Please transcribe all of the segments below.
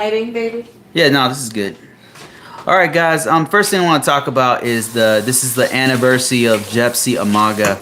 Lighting, baby. Yeah, no, this is good. All right, guys. First thing I want to talk about is this is the anniversary of Jepsy Amaga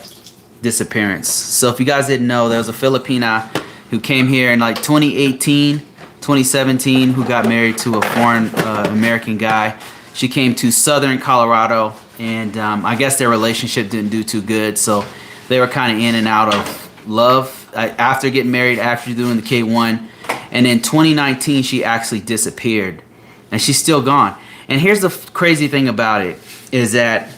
disappearance. So if you guys didn't know, there was a Filipina who came here in like 2018, 2017, who got married to a foreign American guy. She came to Southern Colorado, and I guess their relationship didn't do too good, so they were kind of in and out of love after getting married, after doing the K1. And in 2019, she actually disappeared, and she's still gone. And here's the crazy thing about it is that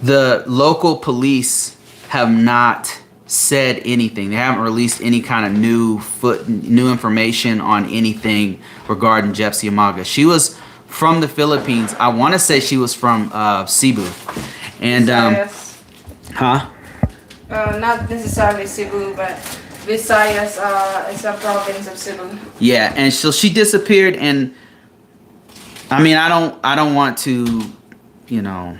the local police have not said anything. They haven't released any kind of new information on anything regarding Jepsy Amaga. She was from the Philippines. I want to say she was from Cebu, and Visayas. huh? Not necessarily Cebu, but Visayas is a province of Cebu. Yeah, and so she disappeared, and I mean, I don't want to, you know,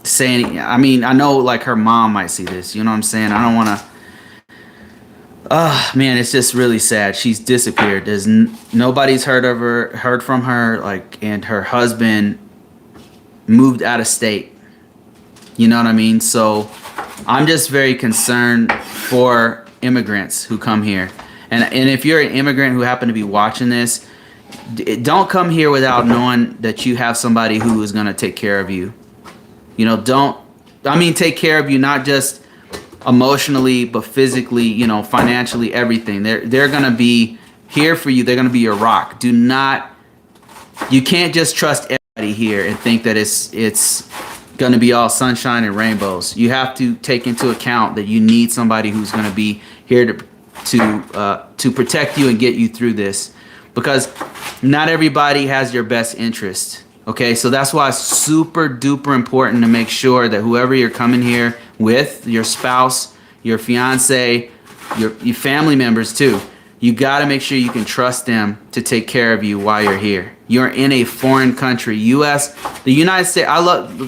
say any. I mean, I know like her mom might see this. You know what I'm saying? I don't want to. Man, it's just really sad. She's disappeared. Nobody's heard from her. Like, and her husband moved out of state. You know what I mean? So I'm just very concerned for immigrants who come here. And if you're an immigrant who happen to be watching this, don't come here without knowing that you have somebody who is going to take care of you. You know, take care of you, not just emotionally, but physically, you know, financially, everything. They're going to be here for you. They're going to be your rock. You can't just trust everybody here and think that it's going to be all sunshine and rainbows. You have to take into account that you need somebody who's going to be here to protect you and get you through this, because not everybody has your best interest. Okay, so that's why it's super duper important to make sure that whoever you're coming here with, your spouse, your fiance, your family members too, you got to make sure you can trust them to take care of you while you're here. You're in a foreign country. The United States.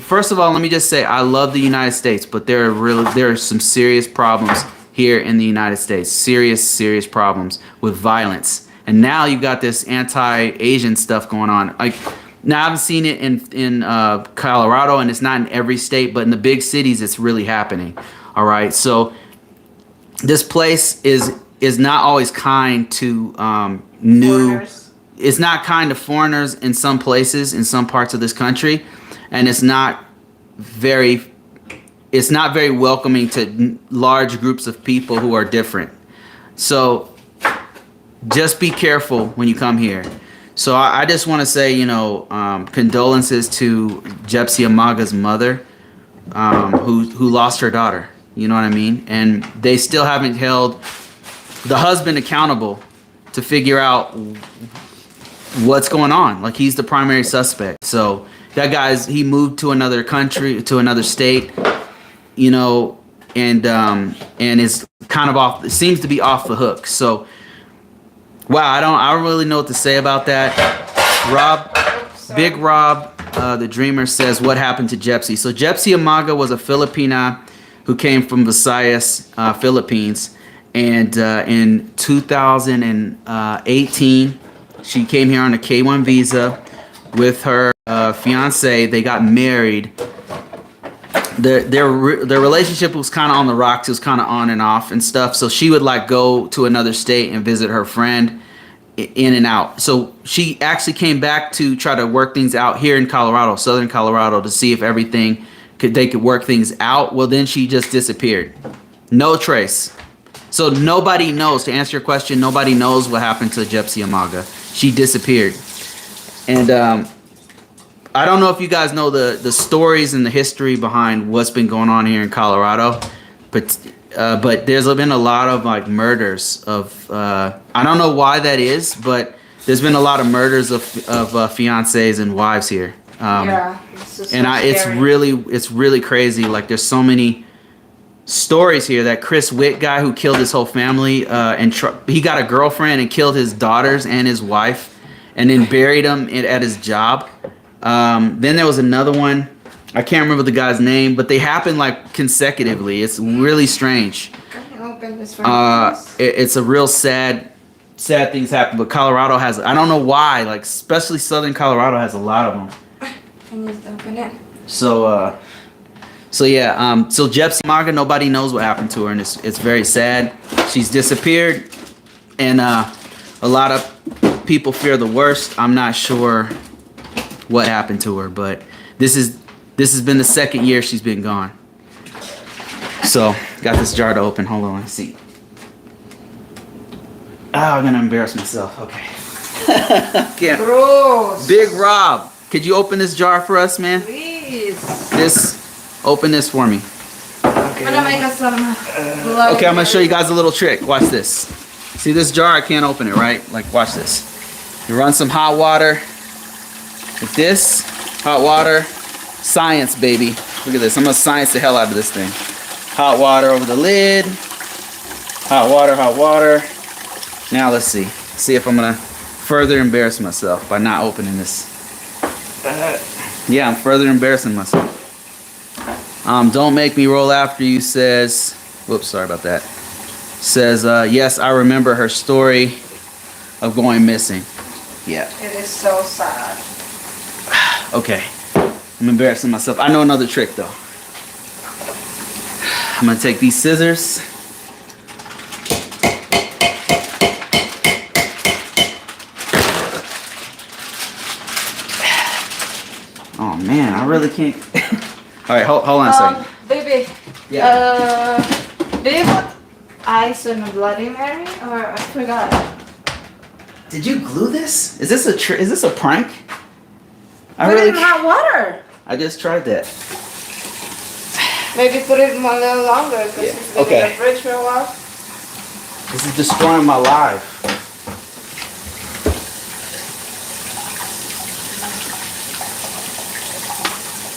First of all, let me just say I love the United States, but there are some serious problems here in the United States. Serious problems with violence. And now you've got this anti-Asian stuff going on. Like, now I haven't seen it in Colorado, and it's not in every state, but in the big cities, it's really happening. All right, so this place is not always kind to Foreigners. It's not kind to foreigners in some places, in some parts of this country, and it's not very welcoming to large groups of people who are different. So just be careful when you come here. So I just want to say, you know, condolences to Jepsy Amaga's mother, who lost her daughter. You know what I mean? And they still haven't held the husband accountable to figure out what's going on. Like, he's the primary suspect. So that he moved to another country, to another state, you know, and is kind of seems to be off the hook. So wow, I don't really know what to say about that. Big Rob, the Dreamer says, what happened to Jepsy? So Jepsy Amaga was a Filipina who came from Visayas, Philippines. And in 2018, she came here on a K1 visa with her fiance. They got married. Their relationship was kind of on the rocks. It was kind of on and off and stuff. So she would like go to another state and visit her friend in and out. So she actually came back to try to work things out here in Colorado, Southern Colorado, to see if they could work things out. Well, then she just disappeared. No trace. So nobody knows, to answer your question, nobody knows what happened to Jepsy Amaga. She disappeared. And I don't know if you guys know the stories and the history behind what's been going on here in Colorado, but there's been a lot of like murders of I don't know why that is, but there's been a lot of murders of fiancés and wives here. Yeah, it's just And so it's really crazy. Like, there's so many stories here. That Chris Witt guy who killed his whole family, he got a girlfriend and killed his daughters and his wife, and then buried them at his job. Then there was another one. I can't remember the guy's name, but they happen like consecutively. It's really strange. Can you open this for me, please? It's a real sad sad things happen, but Colorado has, I don't know why, like especially southern Colorado has a lot of them. Can you open it? So so Jepsy Amaga, nobody knows what happened to her, and it's very sad. She's disappeared, and a lot of people fear the worst. I'm not sure what happened to her, but this has been the second year she's been gone. So got this jar to open. Hold on, let's see. Oh, I'm gonna embarrass myself. Okay. Yeah. Gross. Big Rob, could you open this jar for us, man? Please. Open this for me. I'm gonna make us some. Okay, I'm gonna show you guys a little trick. Watch this. See this jar? I can't open it, right? Like, watch this. You run some hot water with this hot water. Science, baby. Look at this. I'm gonna science the hell out of this thing. Hot water over the lid. Hot water, hot water. Now let's see. See if I'm gonna further embarrass myself by not opening this. Yeah, I'm further embarrassing myself. Don't make me roll after you says, whoops, sorry about that. Says, yes, I remember her story of going missing. Yeah. It is so sad. Okay. I'm embarrassing myself. I know another trick though. I'm gonna take these scissors. Oh man, I really can't. All right, hold on a second. Baby. Yeah. Do you put ice on a Bloody Mary, or I forgot? Did you glue this? Is this a prank? Put it in hot water. I just tried that. Maybe put it a little longer because Yeah, it's been okay. in the fridge for a while. This is destroying my life.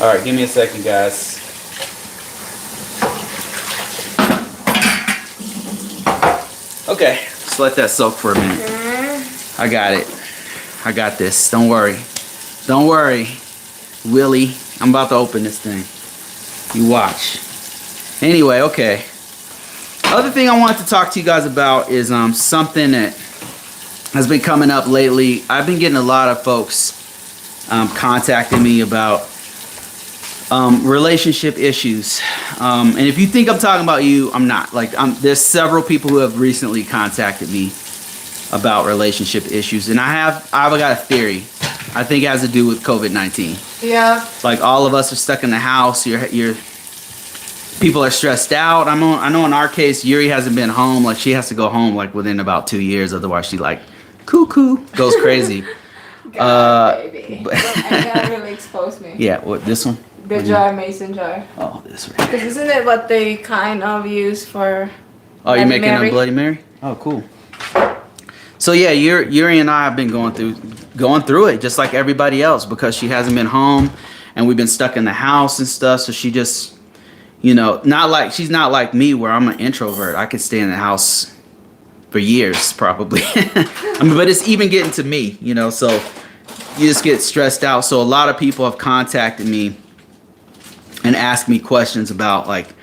All right, give me a second, guys. Okay, just let that soak for a minute. I got it. I got this. Don't worry. Don't worry, Willie. I'm about to open this thing. You watch. Anyway, okay. Other thing I wanted to talk to you guys about is something that has been coming up lately. I've been getting a lot of folks contacting me about relationship issues. And if you think I'm talking about you, I'm not. Like, there's several people who have recently contacted me about relationship issues, and I've got a theory. I think it has to do with COVID-19. Yeah. Like, all of us are stuck in the house. People are stressed out. I know in our case, Yuri hasn't been home. Like, she has to go home like within about 2 years. Otherwise, she like cuckoo goes crazy. God, baby. And that really exposed me. Yeah. What, this one? The jar, mason jar. Oh, this one. Because isn't it what they kind of use for? Oh, you're making Mary? a Bloody Mary? Oh, cool. So yeah, Yuri and I have been going through it just like everybody else, because she hasn't been home and we've been stuck in the house and stuff. So she just, she's not like me where I'm an introvert. I could stay in the house for years probably. But it's even getting to me, so you just get stressed out. So a lot of people have contacted me and asked me questions about like,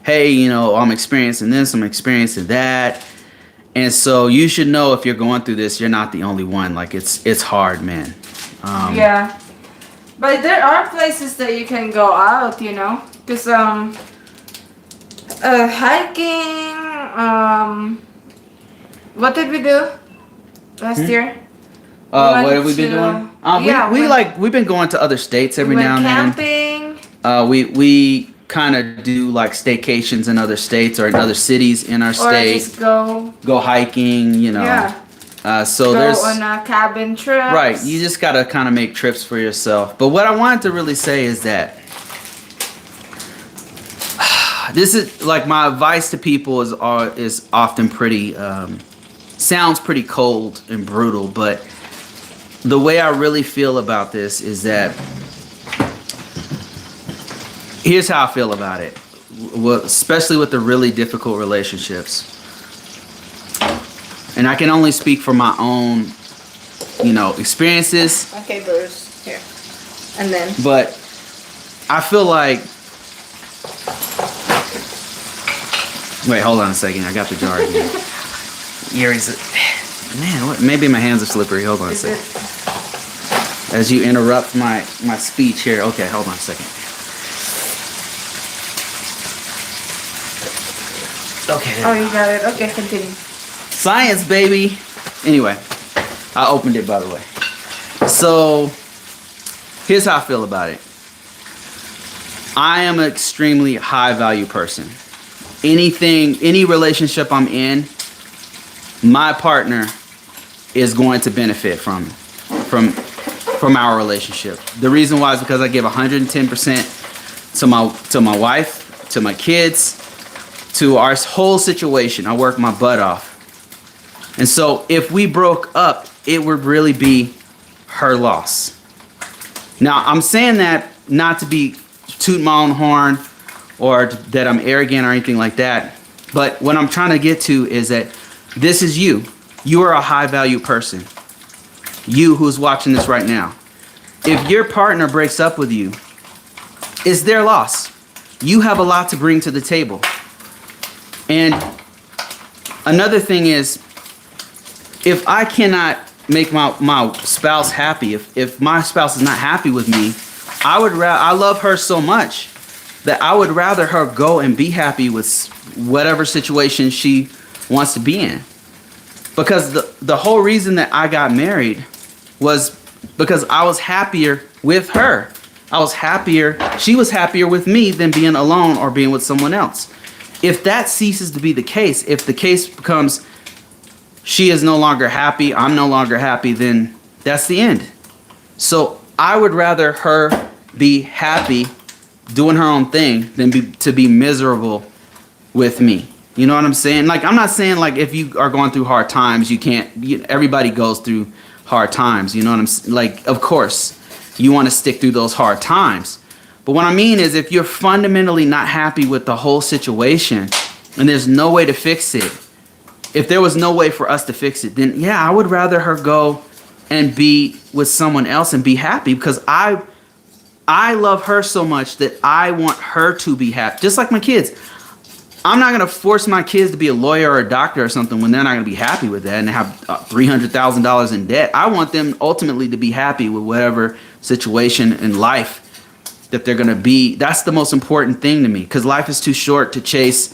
hey, I'm experiencing this, I'm experiencing that. And so you should know, if you're going through this, you're not the only one. Like, it's hard, man. Yeah. But there are places that you can go out, because hiking, what did we do last year? What have we been doing? We've been going to other states every now and then. Camping. We kind of do like staycations in other states or in other cities in our state. Or just go hiking, Yeah. So go there's on a cabin trip. right. You just gotta kind of make trips for yourself. But what I wanted to really say is that this is like my advice to people is often pretty sounds pretty cold and brutal, but the way I really feel about this is that here's how I feel about it, especially with the really difficult relationships. And I can only speak from my own, experiences. Okay, Bruce. Here. And then. But I feel like. Wait, hold on a second. I got the jar again. Man, what? Maybe my hands are slippery. Hold on a Is second. it? As you interrupt my speech here. Okay, hold on a second. Okay. Oh, you got it. Okay, continue. Science, baby. Anyway, I opened it, by the way. So, here's how I feel about it. I am an extremely high value person. Any relationship I'm in, my partner is going to benefit from our relationship. The reason why is because I give 110% to my wife, to my kids, to our whole situation. I work my butt off. And so if we broke up, it would really be her loss. Now, I'm saying that not to be toot my own horn or that I'm arrogant or anything like that. But what I'm trying to get to is that this is you. You are a high value person. You who's watching this right now. If your partner breaks up with you, it's their loss. You have a lot to bring to the table. And another thing is, if I cannot make my spouse happy, if my spouse is not happy with me, I love her so much that I would rather her go and be happy with whatever situation she wants to be in. Because the whole reason that I got married was because I was happier with her. She was happier with me than being alone or being with someone else. If that ceases to be the case, if the case becomes she is no longer happy, I'm no longer happy, then that's the end. So I would rather her be happy doing her own thing than to be miserable with me. You know what I'm saying? Like, I'm not saying like if you are going through hard times, everybody goes through hard times. You know what I'm saying? Like, of course, you want to stick through those hard times. But what I mean is if you're fundamentally not happy with the whole situation and there's no way to fix it, if there was no way for us to fix it, then yeah, I would rather her go and be with someone else and be happy because I love her so much that I want her to be happy. Just like my kids. I'm not going to force my kids to be a lawyer or a doctor or something when they're not going to be happy with that and have $300,000 in debt. I want them ultimately to be happy with whatever situation in life that they're going to be. That's the most important thing to me because life is too short to chase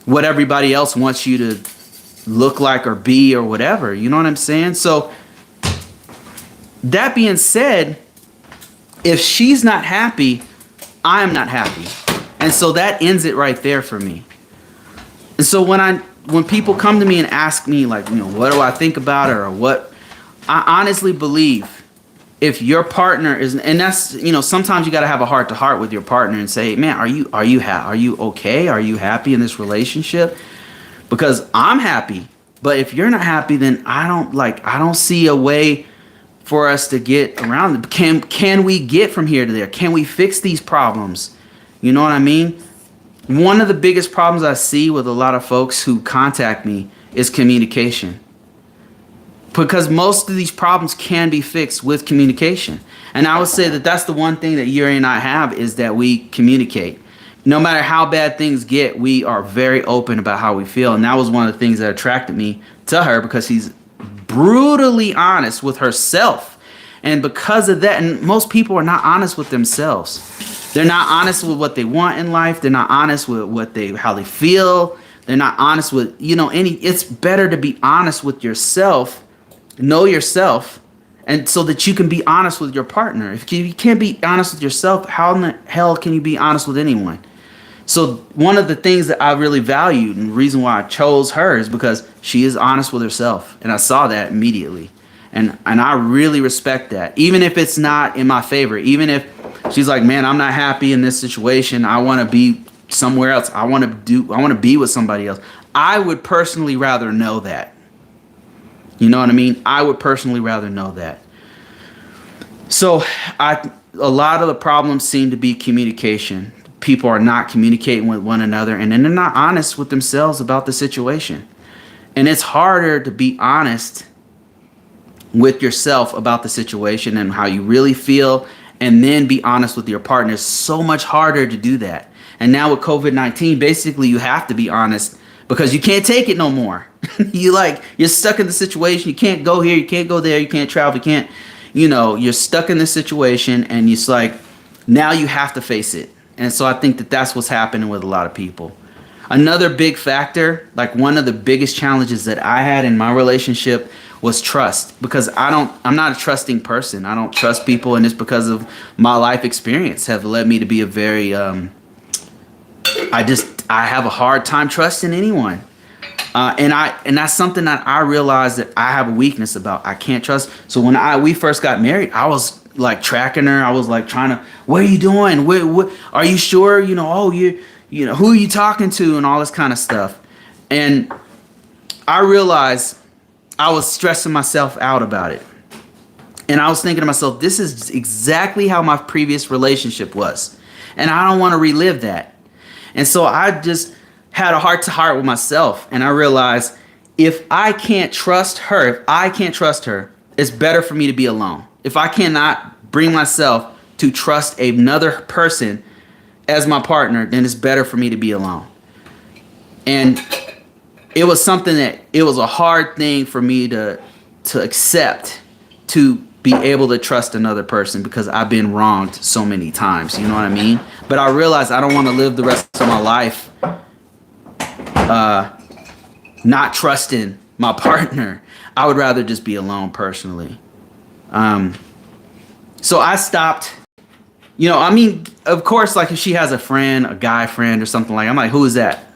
what everybody else wants you to look like or be or whatever. You know what I'm saying? So that being said, if she's not happy, I am not happy. And so that ends it right there for me. And so when people come to me and ask me like, what do I think about her or what, I honestly believe if your partner is, and that's, sometimes you got to have a heart to heart with your partner and say, man, are you okay? Are you happy in this relationship? Because I'm happy, but if you're not happy, then I don't see a way for us to get around it. Can we get from here to there? Can we fix these problems? You know what I mean? One of the biggest problems I see with a lot of folks who contact me is communication. Because most of these problems can be fixed with communication. And I would say that that's the one thing that Yuri and I have is that we communicate. No matter how bad things get, we are very open about how we feel. And that was one of the things that attracted me to her because she's brutally honest with herself. And because of that, and most people are not honest with themselves. They're not honest with what they want in life. They're not honest with how they feel. They're not honest with, it's better to be honest with yourself, know yourself, and so that you can be honest with your partner. If you can't be honest with yourself, how in the hell can you be honest with anyone? So one of the things that I really valued and the reason why I chose her is because she is honest with herself. And I saw that immediately. And I really respect that. Even if it's not in my favor, even if she's like, man, I'm not happy in this situation. I want to be somewhere else. I want to be with somebody else. I would personally rather know that. You know what I mean? I would personally rather know that. So a lot of the problems seem to be communication. People are not communicating with one another, and then they're not honest with themselves about the situation. And it's harder to be honest with yourself about the situation and how you really feel, and then be honest with your partner. It's so much harder to do that. And now with COVID-19, basically you have to be honest because you can't take it no more. You're stuck in the situation. You can't go here, you can't go there, you can't travel, you can't, you're stuck in this situation, and it's like now you have to face it. And so I think that that's what's happening with a lot of people. Another big factor, like one of the biggest challenges that I had in my relationship was trust, because I'm not a trusting person. I don't trust people, and it's because of my life experience have led me to be a very I have a hard time trusting anyone. And that's something that I realized that I have a weakness about. I can't trust. So when we first got married, I was like tracking her. I was like trying to, what are you doing? What are you sure? Who are you talking to, and all this kind of stuff. And I realized I was stressing myself out about it. And I was thinking to myself, this is exactly how my previous relationship was. And I don't want to relive that. And so I just had a heart-to-heart with myself. And I realized if I can't trust her, it's better for me to be alone. If I cannot bring myself to trust another person as my partner, then it's better for me to be alone. And it was something that it was a hard thing for me to accept, to be able to trust another person, because I've been wronged so many times. You know what I mean? But I realized I don't want to live the rest of my life not trusting my partner. I would rather just be alone personally. So I stopped. Of course, like if she has a friend, a guy friend or something I'm like, who is that?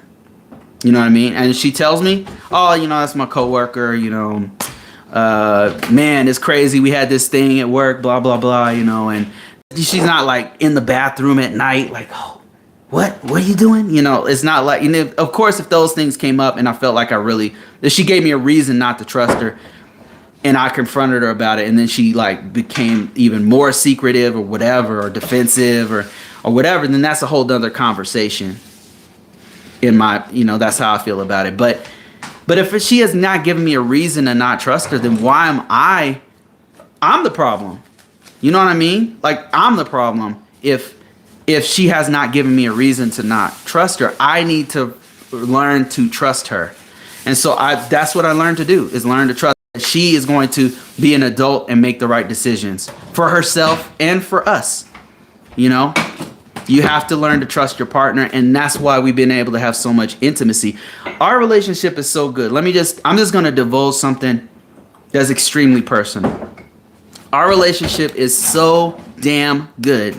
You know what I mean? And she tells me, oh, that's my coworker, man, it's crazy. We had this thing at work, blah, blah, blah, and she's not like in the bathroom at night, like, oh, what are you doing? It's not like, of course, if those things came up and I felt like that she gave me a reason not to trust her, and I confronted her about it, and then she like became even more secretive or whatever, or defensive or whatever, then that's a whole other conversation. That's how I feel about it. But if she has not given me a reason to not trust her, then why am I'm the problem. You know what I mean? Like, I'm the problem. If she has not given me a reason to not trust her, I need to learn to trust her. And so that's what I learned to do, is learn to trust. She is going to be an adult and make the right decisions for herself and for us. You have to learn to trust your partner, and that's why we've been able to have so much intimacy. Our relationship is so good. I'm just going to divulge something that's extremely personal. Our relationship is so damn good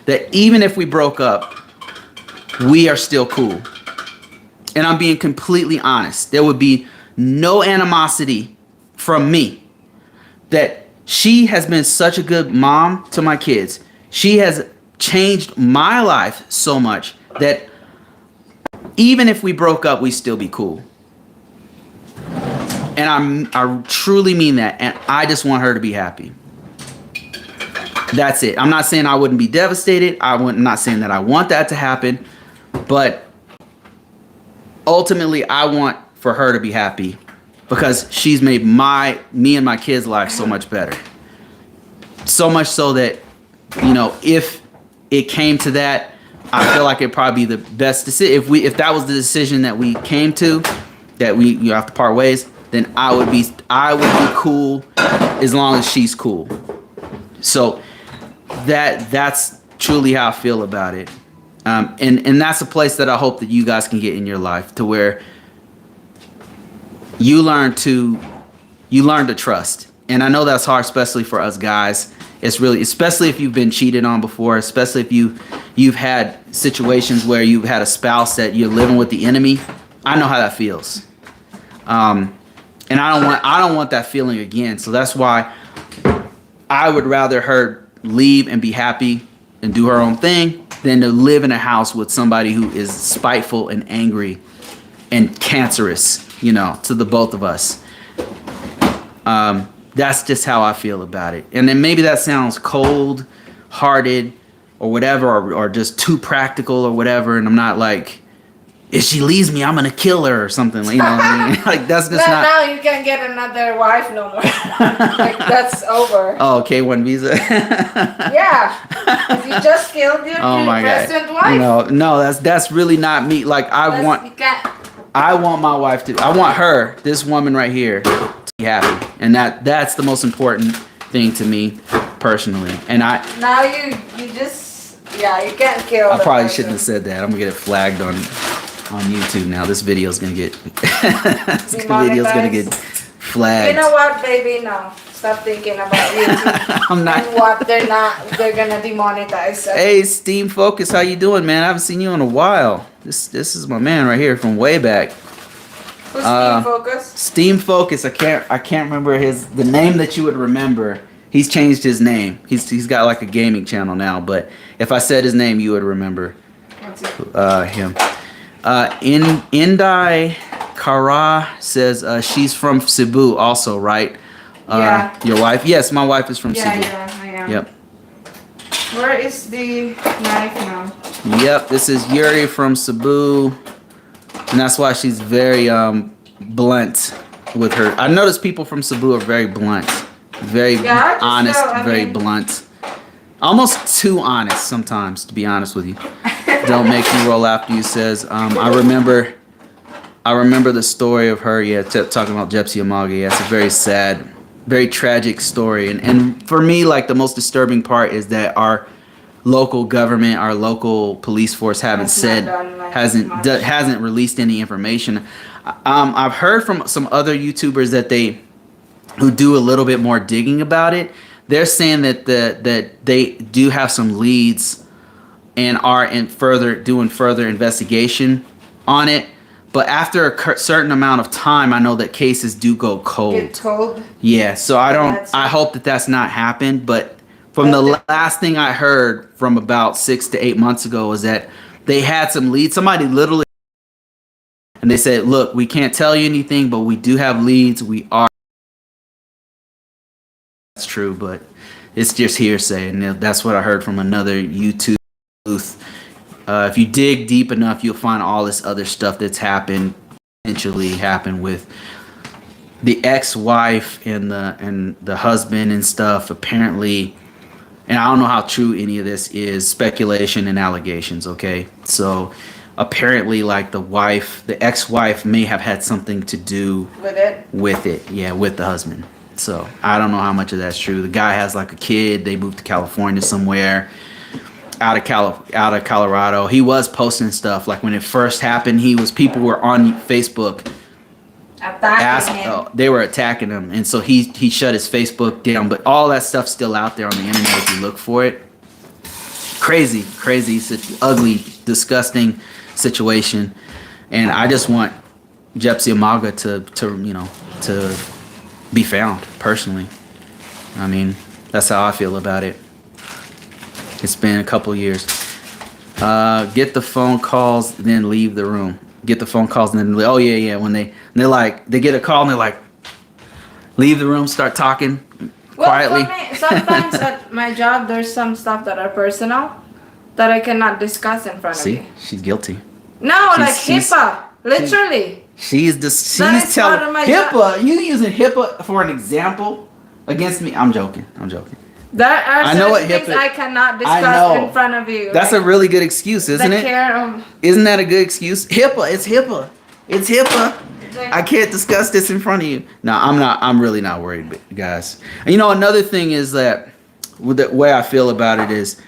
that even if we broke up, we are still cool. And I'm being completely honest. There would be no animosity from me. That she has been such a good mom to my kids. She has changed my life so much that even if we broke up, we'd still be cool. And I truly mean that. And I just want her to be happy. That's it. I'm not saying I wouldn't be devastated. I'm not saying that I want that to happen. But ultimately, I want for her to be happy, because she's made me and my kids' life so much better. So much so that, if it came to that, I feel like it'd probably be the best decision. If that was the decision that we came to, that you have to part ways, then I would be cool as long as she's cool. So that's truly how I feel about it. And that's a place that I hope that you guys can get in your life, to where you learn to trust. And I know that's hard, especially for us guys. It's really, especially if you've been cheated on before, especially if you've had situations where you've had a spouse that you're living with the enemy. I know how that feels. And I don't want that feeling again. So that's why I would rather her leave and be happy and do her own thing than to live in a house with somebody who is spiteful and angry and cancerous, to the both of us. That's just how I feel about it. And then maybe that sounds cold-hearted or whatever, or just too practical or whatever. And I'm not like, if she leaves me, I'm going to kill her or something. What I mean? Like, that's just not. Now you can't get another wife no more. Like, that's over. Oh, K1 visa. Yeah. 'Cause you just killed your present wife. No, that's really not me. Like, You can't. I want my wife to. I want her, this woman right here, to be happy, and that's the most important thing to me personally. And now you just you can't kill. I probably shouldn't have said that. I'm gonna get it flagged on YouTube now. This video's gonna get this video's gonna get flagged. You know what, baby? No, stop thinking about YouTube. I'm not. And what they're gonna demonetize. Hey, Steam Focus, how you doing, man? I haven't seen you in a while. This is my man right here from way back. Who's Steam Focus? Steam Focus. I can't remember the name that you would remember. He's changed his name. He's got like a gaming channel now. But if I said his name, you would remember him. Indai Kara says she's from Cebu also, right? Yeah. Your wife? Yes, my wife is from Cebu. Yeah, I am. Yep. Where is the knife now? Yep, this is Yuri from Cebu. And that's why she's very blunt with her. I notice people from Cebu are very blunt. Very honest, very blunt. Almost too honest sometimes, to be honest with you. Don't make me roll after you says, I remember the story of her, talking about Jepsy Amaga. Yeah, it's a very sad, very tragic story. And for me, like, the most disturbing part is that our local government, our local police force hasn't released any information. I've heard from some other YouTubers that who do a little bit more digging about it. They're saying that that they do have some leads and are doing further investigation on it. But after a certain amount of time, I know that cases do go cold. Get cold? Yeah, so I hope that that's not happened. But from the last thing I heard from about 6 to 8 months ago was that they had some leads. Somebody literally, and they said, look, we can't tell you anything, but we do have leads. That's true, but it's just hearsay. And that's what I heard from another YouTube booth. If you dig deep enough, you'll find all this other stuff that's potentially happened with the ex-wife and the husband and stuff. Apparently, and I don't know how true any of this is, speculation and allegations. Okay, so apparently, like, the ex-wife may have had something to do with it. Yeah, with the husband. So I don't know how much of that's true. The guy has like a kid. They moved to California somewhere. Out of Colorado. He was posting stuff like when it first happened. People were on Facebook they were attacking him, and so he shut his Facebook down. But all that stuff's still out there on the internet if you look for it. Crazy, such ugly, disgusting situation, and I just want Jepsy Amaga to be found personally. I mean, that's how I feel about it. It's been a couple of years. Get the phone calls, then leave the room. Get the phone calls and then leave. Oh yeah. When they get a call and they're like, leave the room, start talking quietly. For me, sometimes at my job, there's some stuff that are personal that I cannot discuss in front of you. See, she's guilty. No, like HIPAA, literally. She's telling HIPAA. You using HIPAA for an example against me? I'm joking. There are certain things I cannot discuss in front of you. That's a really good excuse, isn't it? Isn't that a good excuse? HIPAA. It's HIPAA. I can't discuss this in front of you. No, I'm not. I'm really not worried, guys. And another thing is that the way I feel about it is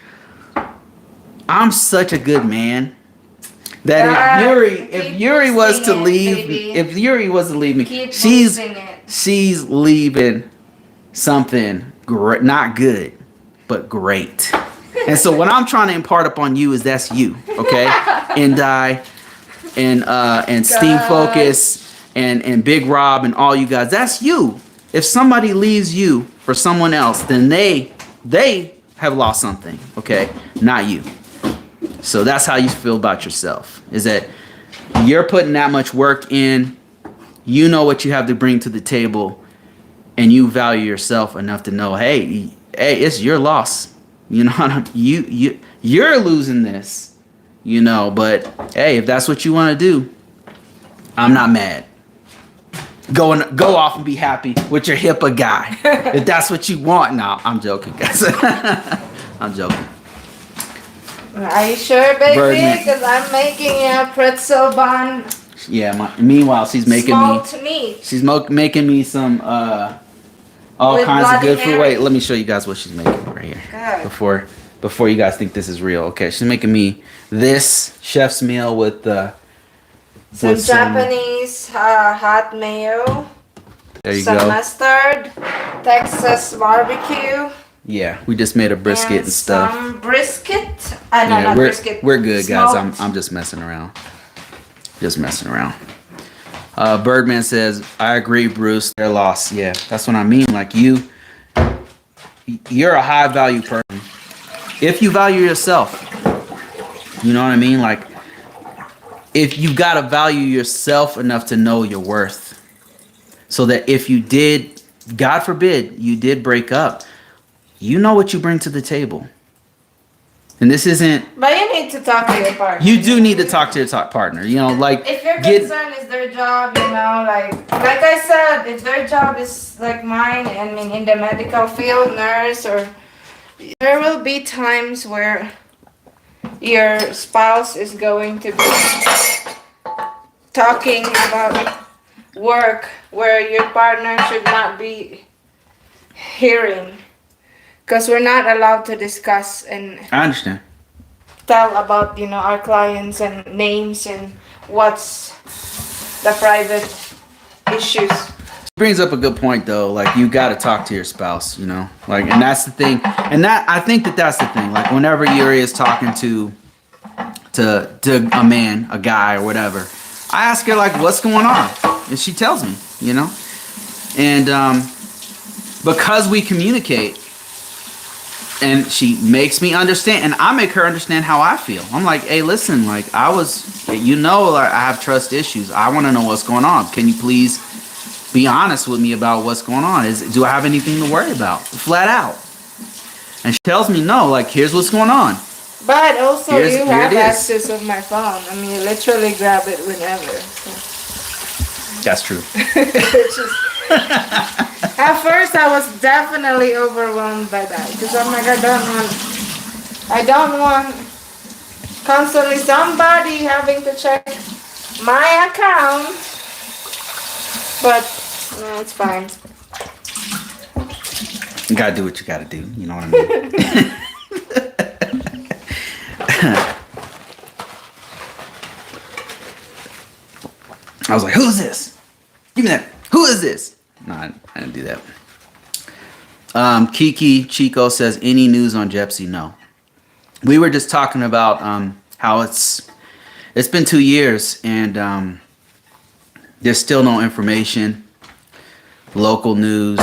I'm such a good man that if Yuri was to leave me, she's leaving something great, not good, but great. And so what I'm trying to impart upon you is that's you, okay? and Steam Focus and Big Rob and all you guys, that's you. If somebody leaves you for someone else, then they have lost something, okay? Not you. So that's how you feel about yourself, is that you're putting that much work in, you know what you have to bring to the table, and you value yourself enough to know, hey, it's your loss. You're losing this, but hey, if that's what you want to do, I'm not mad. Go off and be happy with your HIPAA guy. If that's what you want. No, I'm joking, guys. I'm joking. Are you sure, baby? Because I'm making a pretzel bun. Yeah. Meanwhile, she's making Smoked meat. She's making me some all With kinds of Bloody good food. Mary. Wait, let me show you guys what she's making right here. Good. Before you guys think this is real. Okay, she's making me this chef's meal with Some Japanese hot mayo. there you some go. mustard, Texas barbecue. Yeah, we just made a brisket and stuff. Some brisket. Not brisket. We're good, guys. Smoked. I'm just messing around. Just messing around. Birdman says, I agree, Bruce. They're lost. Yeah, that's what I mean. Like you're a high value person. If you value yourself, you know what I mean? Like, if you got to value yourself enough to know your worth. So that if you did, God forbid, you did break up, you know what you bring to the table. And this isn't... But you need to talk to your partner. You do need to talk to your partner. You know, like... If your concern is their job, you know, like I said, if their job is like mine, I mean, in the medical field, nurse, or... There will be times where your spouse is going to be talking about work where your partner should not be hearing. Because we're not allowed to discuss and I understand. Tell about, you know, our clients and names and what's the private issues. Brings up a good point though. Like, you got to talk to your spouse, you know, like, and that's the thing. And that, I think that's the thing. Like, whenever Yuri is talking to a man, a guy or whatever, I ask her like, what's going on? And she tells me, you know, and because we communicate and she makes me understand and I make her understand how I feel. I'm like, hey, listen, like I have trust issues. I want to know what's going on. Can you please be honest with me about what's going on? Do I have anything to worry about? Flat out. And she tells me no, like, here's what's going on. But also you have access of my phone. I mean, you literally grab it whenever. So. That's true. At first I was definitely overwhelmed by that. Because I'm like, I don't want constantly somebody having to check my account. But no, it's fine. You gotta do what you gotta do. You know what I mean? I was like, who's this? Give me that. Who is this? No, I didn't do that. Kiki Chico says, any news on Jepsy? No. We were just talking about how it's been 2 years and there's still no information, local news,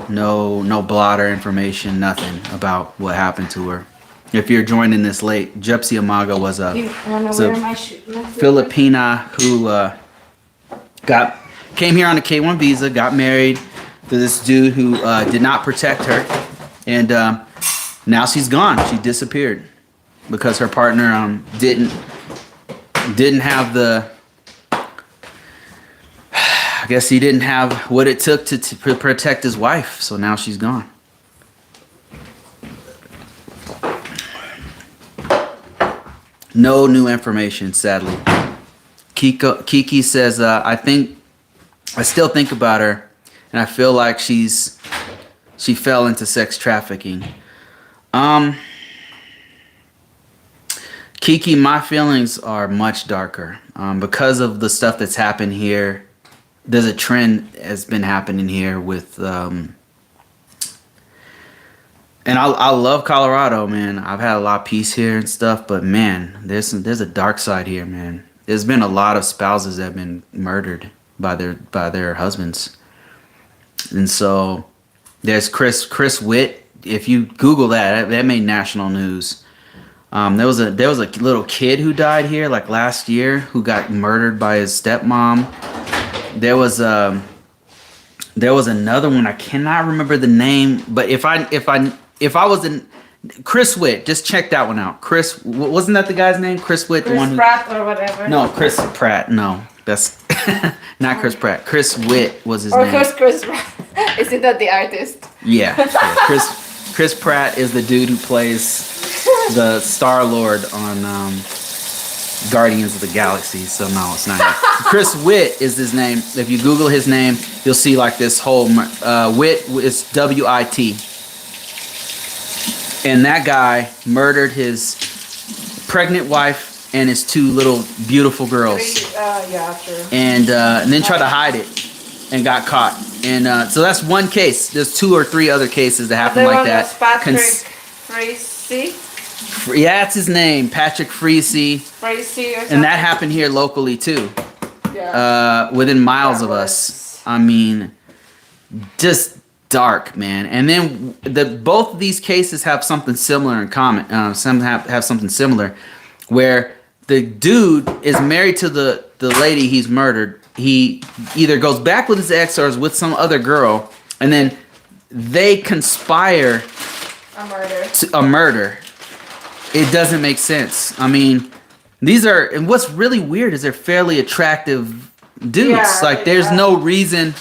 no blotter information, nothing about what happened to her. If you're joining this late, Jepsy Amaga was a Filipina who came here on a K-1 visa, got married to this dude who did not protect her, and now she's gone. She disappeared because her partner didn't have the... I guess he didn't have what it took to protect his wife, so now she's gone. No new information, sadly. Kiki says, I still think about her, and I feel like she fell into sex trafficking. Kiki, my feelings are much darker because of the stuff that's happened here. There's a trend that's been happening here with, and I love Colorado, man. I've had a lot of peace here and stuff, but man, there's a dark side here, man. There's been a lot of spouses that have been murdered by their husbands, and so there's Chris Witt. If you Google that made national news. There was a little kid who died here like last year who got murdered by his stepmom. There was another one. I cannot remember the name, but if I was in Chris Witt, just check that one out. Chris, wasn't that the guy's name? Chris Witt, Chris Pratt or whatever. No, Chris Pratt. No, that's not Chris Pratt. Chris Witt was his name. Or Chris Pratt. Isn't that the artist? Yeah. Chris Pratt is the dude who plays the Star-Lord on Guardians of the Galaxy, so no, it's not him. Chris Witt is his name. If you Google his name, you'll see like this whole Witt is W-I-T. And that guy murdered his pregnant wife and his 2 little beautiful girls. Yeah, true. And then tried to hide it and got caught. And so that's one case. There's 2 or 3 other cases that happen like that. Patrick Freese. Yeah, that's his name, Patrick Freese. Freese or something. And that happened here locally too. Yeah. Within miles of us. I mean, just dark, man. And then both of these cases have something similar in common. Some have something similar, where the dude is married to the lady he's murdered. He either goes back with his ex or is with some other girl, and then they conspire a murder. It doesn't make sense. I mean, and what's really weird is they're fairly attractive dudes. Yeah, like, there's no reason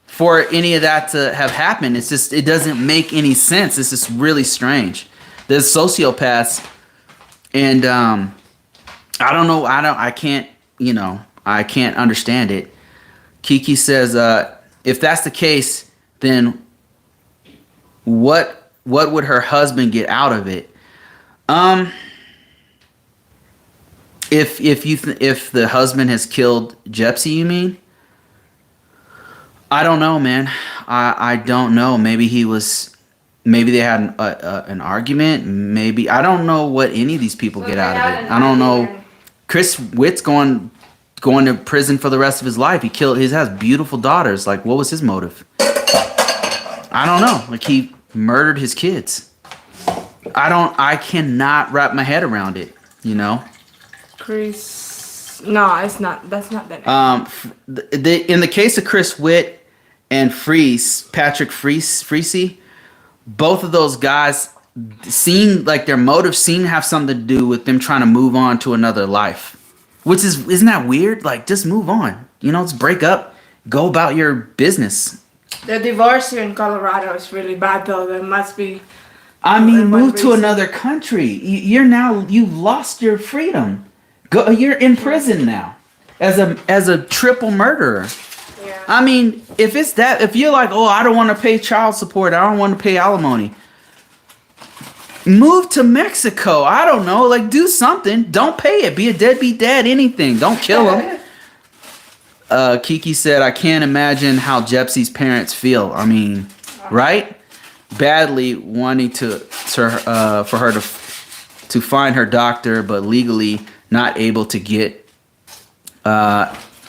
for any of that to have happened. It's just, it doesn't make any sense. It's just really strange. There's sociopaths, and I don't know. I can't understand it. Kiki says, if that's the case, then what would her husband get out of it? If the husband has killed Jepsy, you mean? I don't know, man. I don't know. Maybe they had an argument. Maybe, I don't know what any of these people get out of it. I don't know. Chris Witt's going to prison for the rest of his life. He has beautiful daughters. Like, what was his motive? I don't know. Like, he murdered his kids. I cannot wrap my head around it, you know? Chris. No, it's not. That's not that name. In the case of Chris Witt and Patrick Freese, both of those guys seem like their motives seem to have something to do with them trying to move on to another life. Which isn't that weird? Like, just move on. You know, just break up. Go about your business. The divorce here in Colorado is really bad, though. There must be... I mean, move to another country. You've lost your freedom. You're in prison now as a triple murderer. Yeah. I mean, if you're like, oh, I don't want to pay child support, I don't want to pay alimony, move to Mexico. I don't know, like, do something. Don't pay it. Be a deadbeat dad. Anything. Don't kill him. Kiki said, I can't imagine how Jepsy's parents feel. I mean, right? Badly wanting for her to find her doctor, but legally not able to get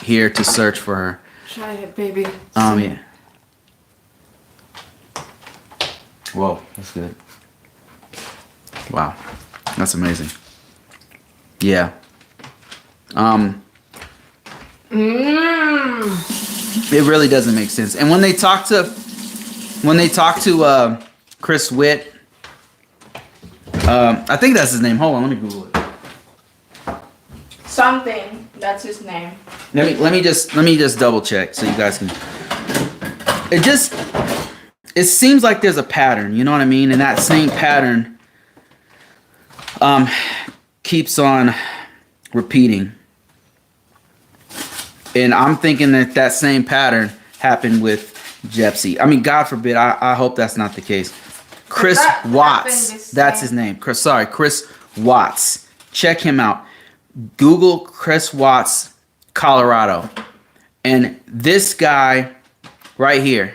here to search for her. Try it, baby. Yeah. Whoa, that's good. Wow, that's amazing. Yeah. It really doesn't make sense. And when they talk to Chris Witt, I think that's his name. Hold on, let me Google it. Something. That's his name. Let me just double check so you guys can. It seems like there's a pattern. You know what I mean? And that same pattern keeps on repeating. And I'm thinking that same pattern happened with Jepsy. I mean, God forbid. I hope that's not the case. Chris Watts. That's his name. Chris Watts. Check him out. Google Chris Watts, Colorado. And this guy right here.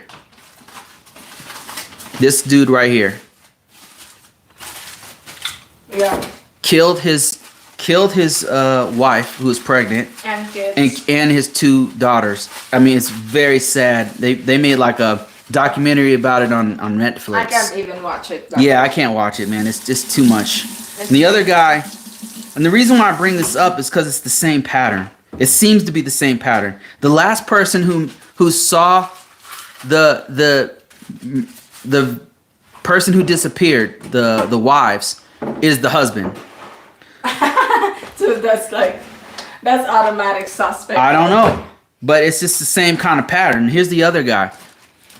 This dude right here. Yeah. Killed his wife, who was pregnant, And kids. and his 2 daughters. I mean, it's very sad. They made like a documentary about it on Netflix. I can't even watch it. Yeah, I can't watch it, man. It's just too much. And the other guy, and the reason why I bring this up is because it's the same pattern. It seems to be the same pattern. The last person who saw the person who disappeared, the wives, is the husband. So that's automatic suspect. I don't know, but it's just the same kind of pattern. Here's the other guy.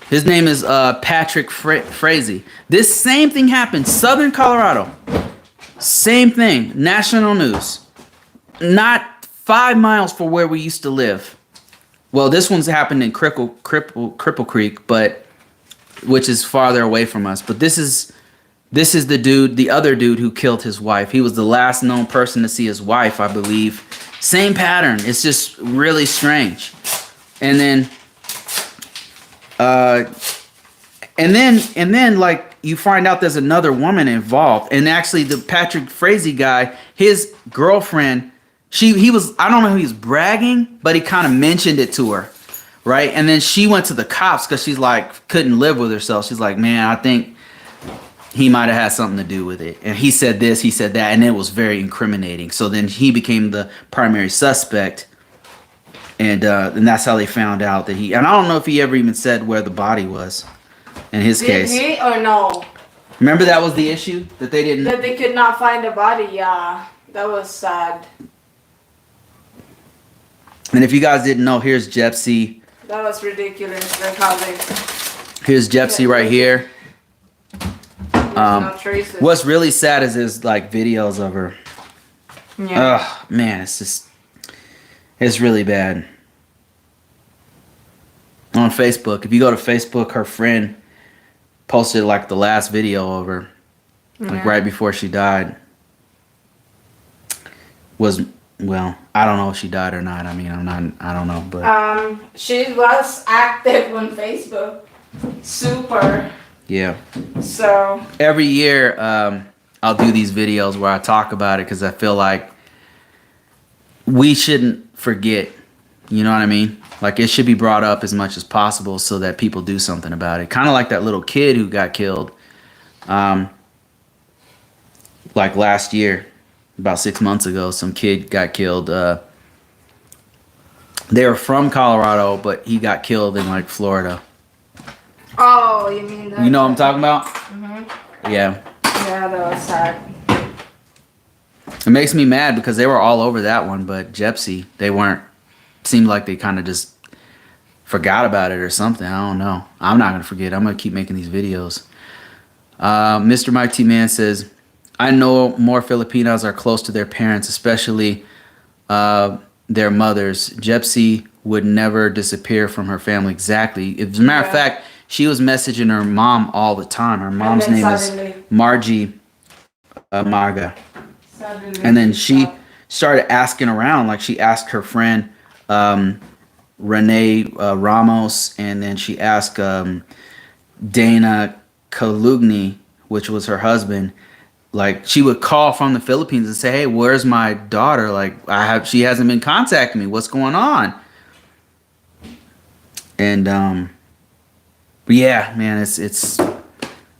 His name is Patrick Freese. This same thing happened, Southern Colorado. Same thing, national news. not 5 miles from where we used to live. Well, this one's happened in Cripple Creek, but which is farther away from us. But this is the other dude who killed his wife. He was the last known person to see his wife, I believe. Same pattern. It's just really strange. And then, like you find out there's another woman involved, and actually the Patrick Frazee guy, his girlfriend, he was, I don't know if he was bragging, but he kind of mentioned it to her, right? And then she went to the cops because she's like couldn't live with herself. She's like, man, I think he might have had something to do with it. And he said this, he said that, and it was very incriminating. So then he became the primary suspect. And that's how they found out that he, and I don't know if he ever even said where the body was in his case. Did he or no? Remember that was the issue? That they didn't... That they could not find the body, yeah. That was sad. And if you guys didn't know, here's Jepsy. That was ridiculous, like how they... Here's Jepsy right here. No traces. What's really sad is there's like videos of her. Yeah. Ugh, man, it's really bad. On Facebook, if you go to Facebook, her friend posted like the last video of her, like right before she died. Well, I don't know if she died or not. I mean, I don't know, but she was active on Facebook. Super. yeah. So every year, I'll do these videos where I talk about it because I feel like we shouldn't forget. You know what I mean? Like it should be brought up as much as possible so that people do something about it. Kind of like that little kid who got killed, like last year, about 6 months ago. Some kid got killed. They were from Colorado, but he got killed in like Florida. oh, you mean that? You know what I'm talking about? Mm-hmm. Yeah. Yeah, that was sad. It makes me mad because they were all over that one, but Jepsy, they weren't. Seemed like they kind of just forgot about it or something. I don't know. I'm not going to forget. I'm going to keep making these videos. Mr. Mike T. Man says, I know more Filipinos are close to their parents, especially their mothers. Jepsy would never disappear from her family. Exactly. As a matter of fact, she was messaging her mom all the time. Her mom's name is Jepsy Amaga. And then she started asking around. Like she asked her friend Renee Ramos, and then she asked Dana Kallungi, which was her husband. Like she would call from the Philippines and say, "Hey, where's my daughter? Like she hasn't been contacting me. What's going on?" And but yeah, man, it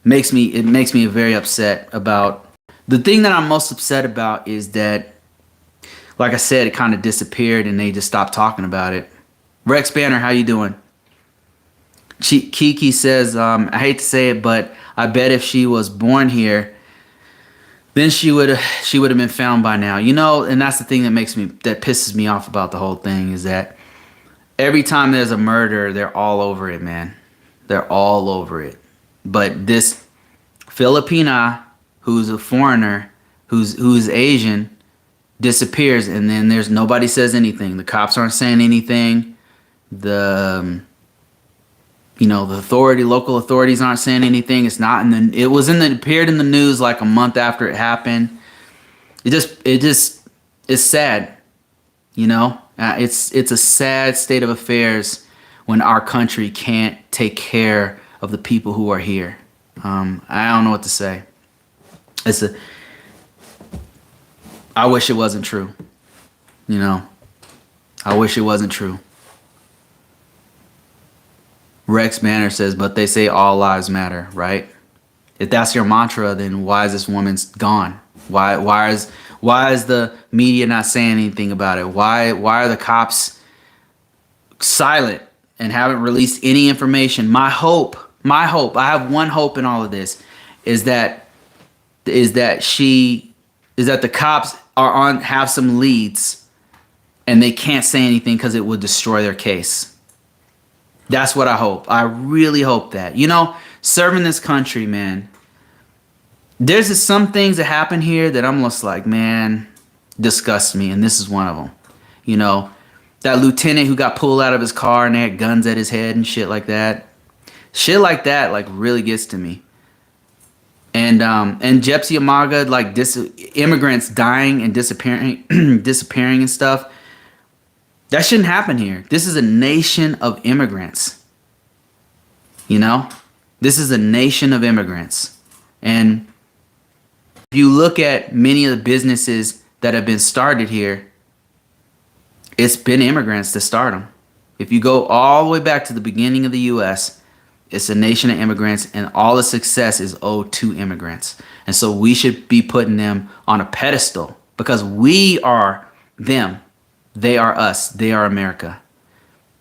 makes me very upset about. The thing that I'm most upset about is that, like I said, it kind of disappeared and they just stopped talking about it. Rex Banner, how you doing? Kiki says, I hate to say it, but I bet if she was born here, then she would have been found by now. You know, and that's the thing that pisses me off about the whole thing is that every time there's a murder, they're all over it, man. They're all over it. But this Filipina, who's a foreigner, who's Asian, disappears, and then nobody says anything. The cops aren't saying anything. The local authorities aren't saying anything. It's not it appeared in the news like a month after it happened. It's sad. You know, it's a sad state of affairs when our country can't take care of the people who are here. I don't know what to say. I wish it wasn't true. You know, I wish it wasn't true. Rex Banner says, but they say all lives matter, right? If that's your mantra, then why is this woman gone? Why is the media not saying anything about it? Why are the cops silent and haven't released any information? My hope, I have one hope in all of this, is that the cops have some leads and they can't say anything because it would destroy their case. That's what I hope. I really hope that. You know, serving this country, man, there's just some things that happen here that I'm just like, man, disgusts me, and this is one of them. You know, that lieutenant who got pulled out of his car and they had guns at his head and shit like that. Shit like that, like, really gets to me. And Jepsy Amaga, like, immigrants dying and disappearing, disappearing and stuff. That shouldn't happen here. This is a nation of immigrants. You know, this is a nation of immigrants, and if you look at many of the businesses that have been started here, it's been immigrants that start them. If you go all the way back to the beginning of the U.S., it's a nation of immigrants, and all the success is owed to immigrants. And so we should be putting them on a pedestal because we are them. They are us. They are America.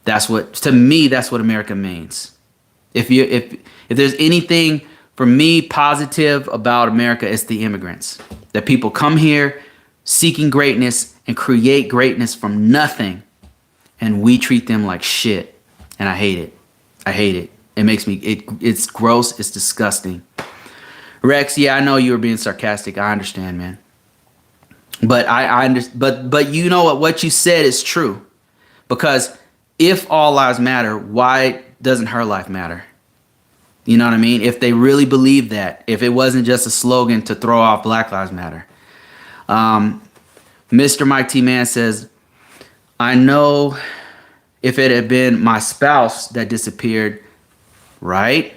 That's what, to me, that's what America means. If there's anything for me positive about America, it's the immigrants. That people come here seeking greatness and create greatness from nothing, and we treat them like shit. And I hate it. I hate it. It makes me, it's gross. It's disgusting. Rex, yeah, I know you were being sarcastic. I understand, man. But I understand. But you know what you said is true. Because if all lives matter, why doesn't her life matter? You know what I mean? If they really believe that, if it wasn't just a slogan to throw off Black Lives Matter. Mr. Mike T. Mann says, I know if it had been my spouse that disappeared, right?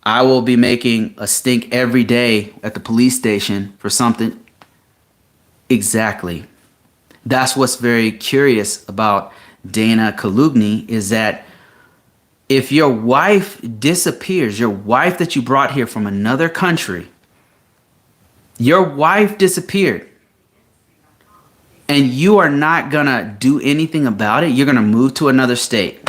I will be making a stink every day at the police station for something. Exactly. That's what's very curious about Dana Kallungi is that if your wife disappears, your wife that you brought here from another country, your wife disappeared, and you are not gonna do anything about it, you're gonna move to another state.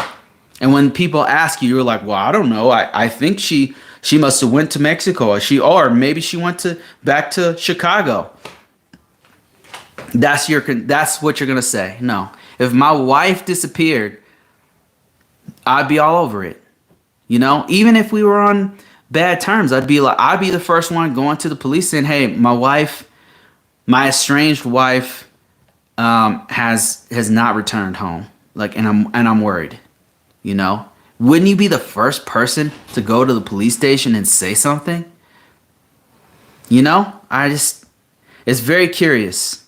And when people ask you, you're like, well, I don't know. I think she must have went to Mexico, or maybe she went back to Chicago. That's what you're gonna say. No, if my wife disappeared, I'd be all over it. You know, even if we were on bad terms, I'd be the first one going to the police saying, hey, my estranged wife, has not returned home. Like, and I'm worried. You know, wouldn't you be the first person to go to the police station and say something? You know, it's very curious.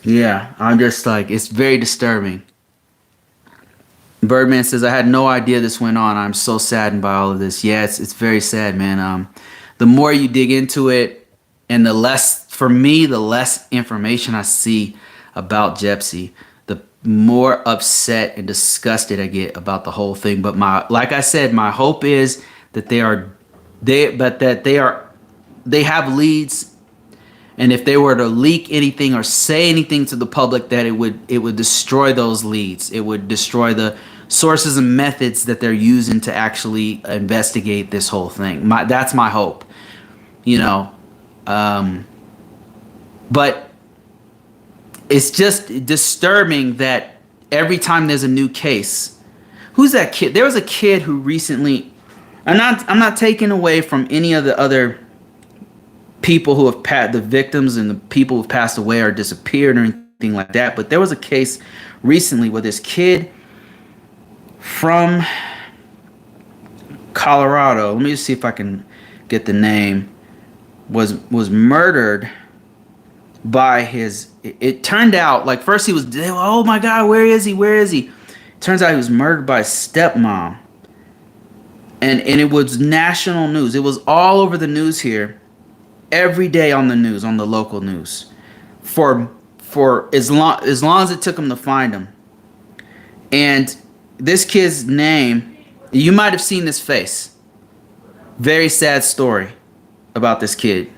Yeah, I'm just like, it's very disturbing. Birdman says, I had no idea this went on. I'm so saddened by all of this. Yeah, it's very sad, man. The more you dig into it, and the less information I see about Jepsy, the more upset and disgusted I get about the whole thing. But like I said, my hope is that they have leads. And if they were to leak anything or say anything to the public, that it would destroy those leads. It would destroy the sources and methods that they're using to actually investigate this whole thing. That's my hope, you know. But it's just disturbing that every time there's a new case, who's that kid? There was a kid who recently, I'm not taking away from any of the other people who have the victims and the people who've passed away or disappeared or anything like that. But there was a case recently where this kid from Colorado, let me just see if I can get the name, was murdered by it turned out, like, first he was, oh my God, where is he? Turns out he was murdered by his stepmom. And it was national news. It was all over the news here. Every day on the news, on the local news, for as long as it took them to find him. And this kid's name, you might have seen this face. Very sad story about this kid.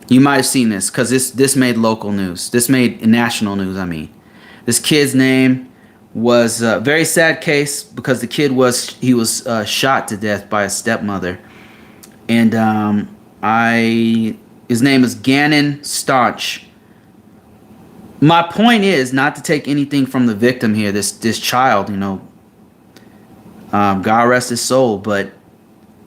You might have seen this because this made local news. This made national news. I mean, this kid's name was a very sad case because the kid was shot to death by his stepmother, and his name is Gannon Staunch. My point is not to take anything from the victim here, this child, you know, God rest his soul, but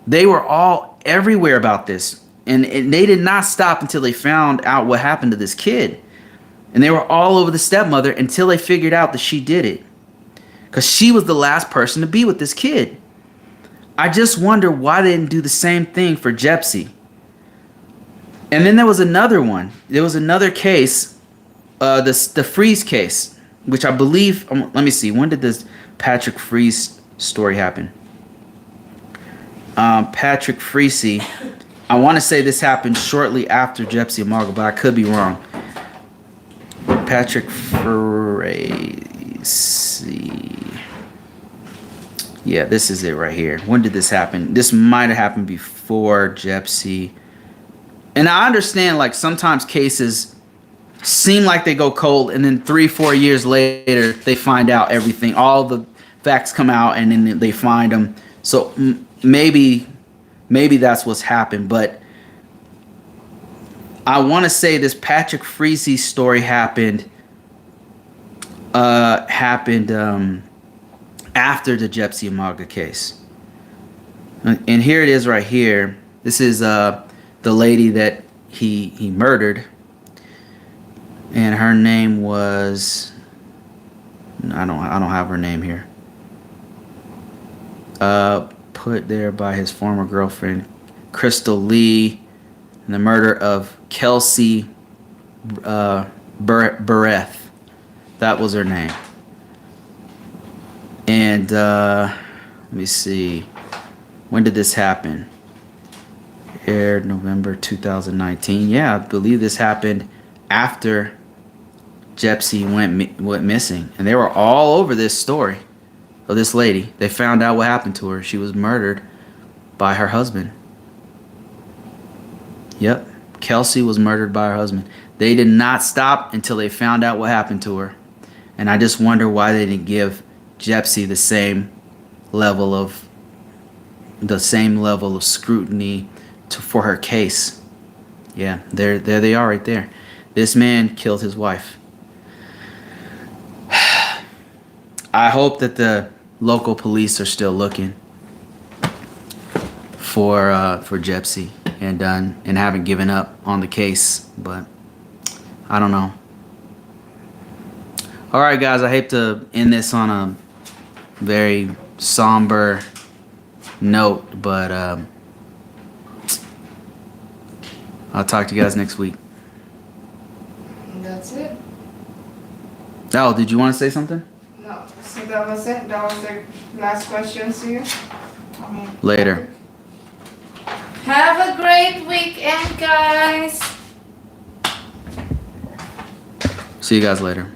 they were all everywhere about this. And they did not stop until they found out what happened to this kid. And they were all over the stepmother until they figured out that she did it. Because she was the last person to be with this kid. I just wonder why they didn't do the same thing for Jepsy. And then there was another one. There was another case, the Freeze case, which I believe, let me see, when did this Patrick Freeze story happen? Patrick Freese, I want to say this happened shortly after Jepsy Amaga, but I could be wrong. Patrick Freese. Yeah, this is it right here. When did this happen? This might have happened before Jepsy. And I understand, like, sometimes cases seem like they go cold, and then 3-4 years later, they find out everything. All the facts come out, and then they find them. So maybe that's what's happened. But I want to say this Patrick Freese story happened after the Jepsy Amaga case. And here it is right here. This is the lady that he murdered. And her name was, I don't have her name here. Put there by his former girlfriend, Crystal Lee, and the murder of Kelsey Bereth. That was her name. And let me see. When did this happen? Aired November 2019. Yeah, I believe this happened after Jepsy went missing. And they were all over this story of this lady. They found out what happened to her. She was murdered by her husband. Yep. Kelsey was murdered by her husband. They did not stop until they found out what happened to her. And I just wonder why they didn't give Jepsy the same level of scrutiny for her case. Yeah, there they are right there. This man killed his wife. I hope that the local police are still looking for Jepsy and haven't given up on the case, but I don't know. All right, guys, I hate to end this on a very somber note, but I'll talk to you guys next week. That's it. Oh, did you want to say something? No, so that was it. That was the last question to you. Later. Have a great weekend, guys. See you guys later.